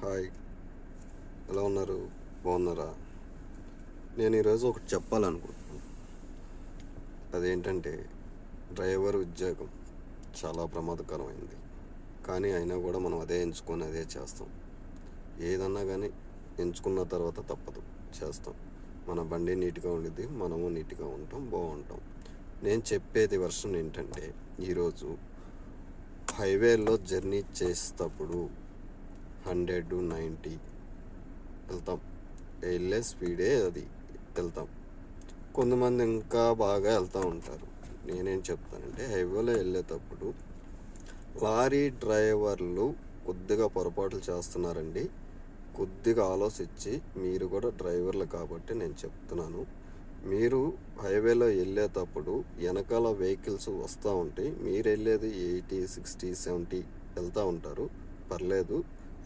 Hi, ఎలా ఉన్నారు? బాగున్నారా? నేను ఈరోజు ఒకటి చెప్పాలనుకుంటున్నాను. అదేంటంటే, డ్రైవర్ ఉద్యోగం చాలా ప్రమాదకరమైంది. కానీ అయినా కూడా మనం అదే ఎంచుకొని అదే చేస్తాం. ఏదన్నా కానీ ఎంచుకున్న తర్వాత తప్పదు, చేస్తాం. మన బండి నీట్గా ఉండిద్ది, మనము నీట్గా ఉంటాం, బాగుంటాం. నేను చెప్పేది వర్షన్ ఏంటంటే, ఈరోజు హైవేలో జర్నీ చేసేటప్పుడు 100, 90 వెళ్తాం. వెళ్ళే స్పీడే అది వెళ్తాం. కొంతమంది ఇంకా బాగా వెళ్తూ ఉంటారు. నేనేం చెప్తానంటే, హైవేలో వెళ్ళేటప్పుడు లారీ డ్రైవర్లు కొద్దిగా పొరపాట్లు చేస్తున్నారండి. కొద్దిగా ఆలోచించి, మీరు కూడా డ్రైవర్లు కాబట్టి నేను చెప్తున్నాను. మీరు హైవేలో వెళ్ళేటప్పుడు వెనకాల వెహికల్స్ వస్తూ ఉంటాయి. మీరు వెళ్ళేది 80, 60, 70 వెళ్తూ ఉంటారు. పర్లేదు.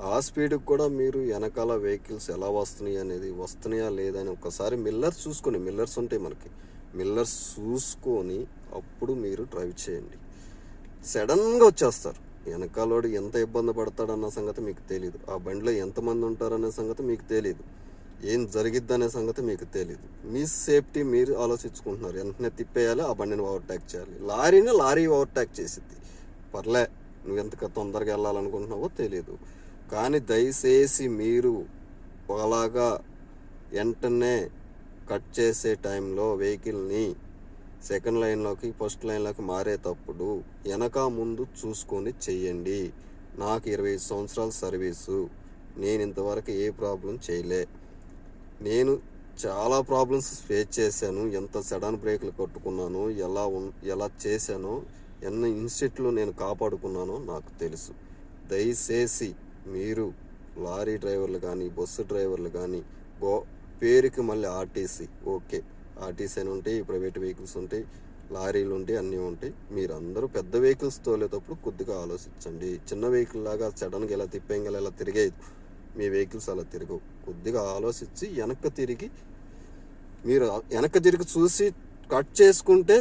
ఆ స్పీడ్కి కూడా మీరు వెనకాల వెహికల్స్ ఎలా వస్తున్నాయా లేదని ఒకసారి మిల్లర్స్ చూసుకొని, మిల్లర్స్ ఉంటాయి మనకి, మిల్లర్స్ చూసుకొని అప్పుడు మీరు డ్రైవ్ చేయండి. సడన్గా వచ్చేస్తారు. వెనకాలోడు ఎంత ఇబ్బంది పడతాడన్న సంగతి మీకు తెలియదు. ఆ బండిలో ఎంతమంది ఉంటారనే సంగతి మీకు తెలియదు. ఏం జరిగిద్ది అనే సంగతి మీకు తెలియదు. మీ సేఫ్టీ మీరు ఆలోచించుకుంటున్నారు. వెంటనే తిప్పేయాలి, ఆ బండిని ఓవర్టేక్ చేయాలి. లారీ ఓవర్టేక్ చేసిద్ది. పర్లే, నువ్వు ఎంత తొందరగా వెళ్ళాలనుకుంటున్నావో తెలియదు. కానీ దయచేసి మీరు అలాగా వెంటనే కట్ చేసే టైంలో వెహికల్ని సెకండ్ లైన్లోకి ఫస్ట్ లైన్లోకి మారేటప్పుడు వెనక ముందు చూసుకొని చెయ్యండి. నాకు 25 సంవత్సరాల సర్వీసు. నేను ఇంతవరకు ఏ ప్రాబ్లం చేయలే. నేను చాలా ప్రాబ్లమ్స్ ఫేస్ చేశాను. ఎంత సడన్ బ్రేక్లు కొట్టుకున్నాను, ఎలా చేశానో, ఎన్ని ఇన్సిడెంట్లు నేను కాపాడుకున్నానో నాకు తెలుసు. దయచేసి మీరు లారీ డ్రైవర్లు కానీ, బస్సు డ్రైవర్లు కానీ, పేరుకి మళ్ళీ ఆర్టీసీ, ఓకే, ఆర్టీసీ అని ఉంటాయి, ప్రైవేట్ వెహికల్స్ ఉంటాయి, లారీలు ఉంటాయి, అన్నీ ఉంటాయి. మీరు అందరూ పెద్ద వెహికల్స్ తోలేటప్పుడు కొద్దిగా ఆలోచించండి. చిన్న వెహికల్ లాగా సడన్గా ఇలా తిప్పేంగల ఇలా తిరిగేది, మీ వెహికల్స్ అలా తిరగవు. కొద్దిగా ఆలోచించి వెనక్కి తిరిగి చూసి కట్ చేసుకుంటే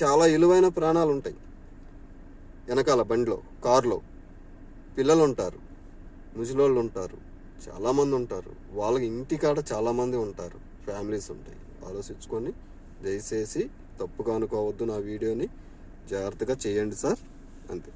చాలా విలువైన ప్రాణాలు ఉంటాయి. వెనకాల బండిలో, కారులో పిల్లలు ఉంటారు, ముసలోళ్ళు ఉంటారు, చాలామంది ఉంటారు. వాళ్ళకి ఇంటికాడ చాలామంది ఉంటారు, ఫ్యామిలీస్ ఉంటాయి. ఆలోచించుకొని దయచేసి తప్పుగా అనుకోవద్దు. నా వీడియోని జాగ్రత్తగా చేయండి సార్, అంతే.